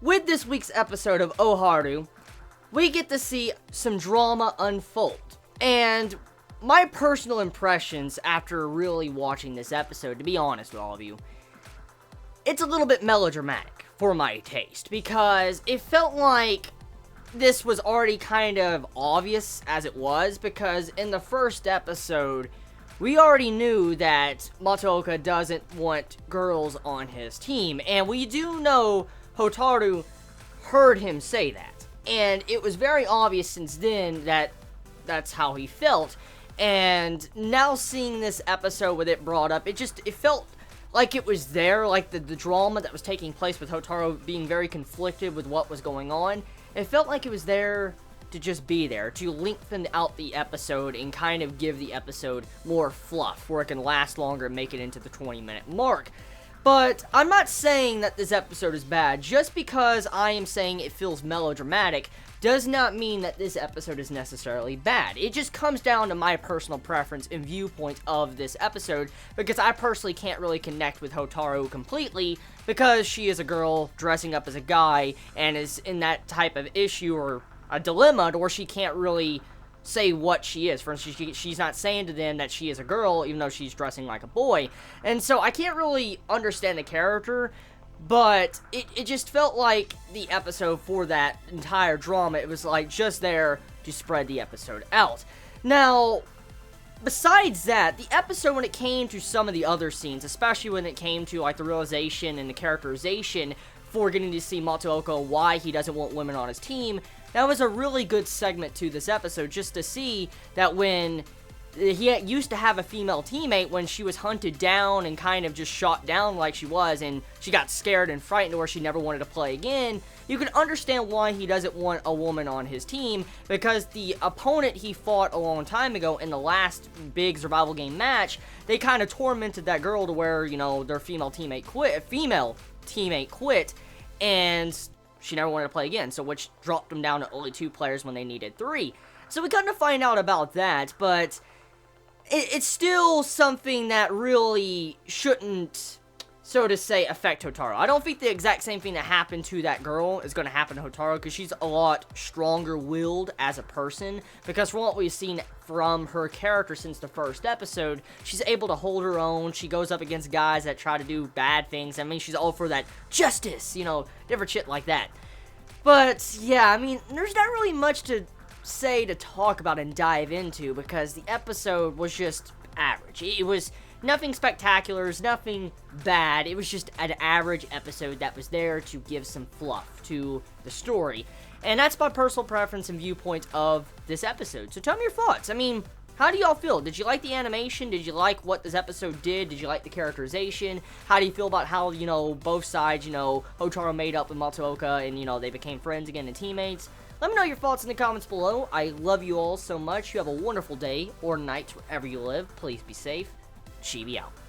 With this week's episode of Aoharu, we get to see some drama unfold. And my personal impressions after really watching this episode, to be honest with all of you, it's a little bit melodramatic for my taste, because it felt like this was already kind of obvious as it was, because in the first episode, we already knew that Matsuoka doesn't want girls on his team, and we do know Hotaru heard him say that, and it was very obvious since then that that's how he felt. And now seeing this episode with it brought up, it felt like it was there, like the drama that was taking place with Hotaru being very conflicted with what was going on. It felt like it was there to just be there, to lengthen out the episode and kind of give the episode more fluff, where it can last longer and make it into the 20-minute mark. But I'm not saying that this episode is bad. Just because I am saying it feels melodramatic does not mean that this episode is necessarily bad. It just comes down to my personal preference and viewpoint of this episode, because I personally can't really connect with Hotaru completely, because she is a girl dressing up as a guy and is in that type of issue or a dilemma where she can't really say what she is. For instance, she's not saying to them that she is a girl, even though she's dressing like a boy. And so I can't really understand the character, but it just felt like the episode for that entire drama, it was like just there to spread the episode out. Now, besides that, the episode, when it came to some of the other scenes, especially when it came to like the realization and the characterization for getting to see Matsuoka, why he doesn't want women on his team, that was a really good segment to this episode, just to see that when he used to have a female teammate, when she was hunted down and kind of just shot down like she was, and she got scared and frightened where she never wanted to play again, you can understand why he doesn't want a woman on his team, because the opponent he fought a long time ago in the last big survival game match, they kind of tormented that girl to where, you know, their female teammate quit, and she never wanted to play again, so which dropped them down to only 2 players when they needed 3. So we kind of find out about that, but it's still something that really shouldn't, so to say, affect Hotaru. I don't think the exact same thing that happened to that girl is going to happen to Hotaru, because she's a lot stronger-willed as a person, because from what we've seen from her character since the first episode, she's able to hold her own. She goes up against guys that try to do bad things. I mean, she's all for that justice, you know, different shit like that. But, yeah, I mean, there's not really much to say, to talk about and dive into, because the episode was just average. It was nothing spectacular, it was nothing bad, it was just an average episode that was there to give some fluff to the story. And that's my personal preference and viewpoint of this episode. So tell me your thoughts. I mean, how do y'all feel? Did you like the animation? Did you like what this episode did? Did you like the characterization? How do you feel about how, you know, both sides, you know, Hotaru made up with Matsuoka and, you know, they became friends again and teammates? Let me know your thoughts in the comments below. I love you all so much. You have a wonderful day or night wherever you live. Please be safe. Chibi out.